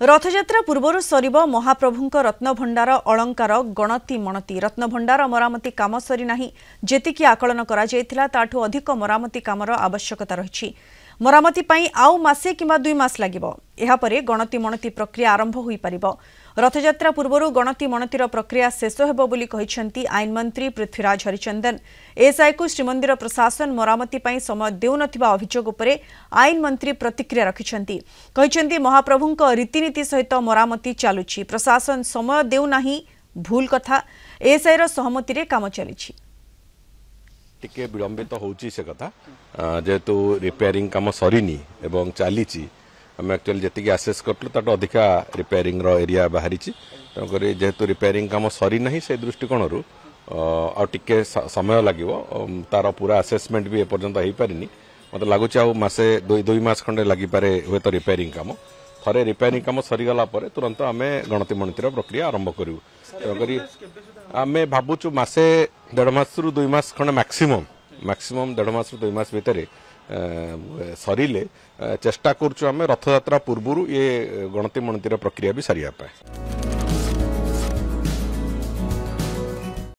रथयात्रा पूर्व सरिब महाप्रभुंक रत्नभंडार अलंकार गणति मणति रत्नभंडार मरामती काम सरी नाही जेतिकी आकलन करा जायथिला ताठू अधिक मरामती कामर आवश्यकता रहिछि। मरामती पई आउ मासे किंबा 2 मास लागिबो। एहा परे गणति मणति प्रक्रिया आरंभ होई परिबो। रथयात्रा पूर्व गणति मणतिर प्रक्रिया शेष हेबो बोली कहिसेंती आईन मंत्री पृथ्वीराज हरिचंदन। एसआई को श्रीमंदिर प्रशासन मरामती पई समय देउ नथिबा अभियोग उपरे आईन मंत्री प्रतिक्रिया रखिसेंती। कहिसेंती महाप्रभुंक रीतिनीति सहित मरामती चालुछि, प्रशासन समय देउ नाही भूल कथा। एसआई रो सहमति रे काम चलिछि। टिके विलंबित होउची से कथा जेहेतु रिपेयरिंग काम सरीनी एवं चलीची आम एक्चुअली जी आसेस करूँ ताठू अधिका रिपेयरिंग एरिया बाहरी तेणुक जेहेतु रिपेयरिंग काम सरी ना से दृष्टिकोण टिके समय लगे तार पूरा आसेसमेंट भी एपर्यंत हो पारिनी। मत लगुच आसे 2 मास खंडे लगिपारे हे तो रिपेयरिंग काम थे रिपेयरिंग काम सरीगला तुरंत आम गणति मणतिर प्रक्रिया आरंभ करूँ। तेणुक आम भावुँ मसे 1.5 मास रु 2 मास खंडे मैक्सिमम 1.5 मास रु 2 मास भितर सरिले चेष्टा करूँ आम रथयात्रा पूर्व ये गणति मणतिर प्रक्रिया भी सारिया पाए।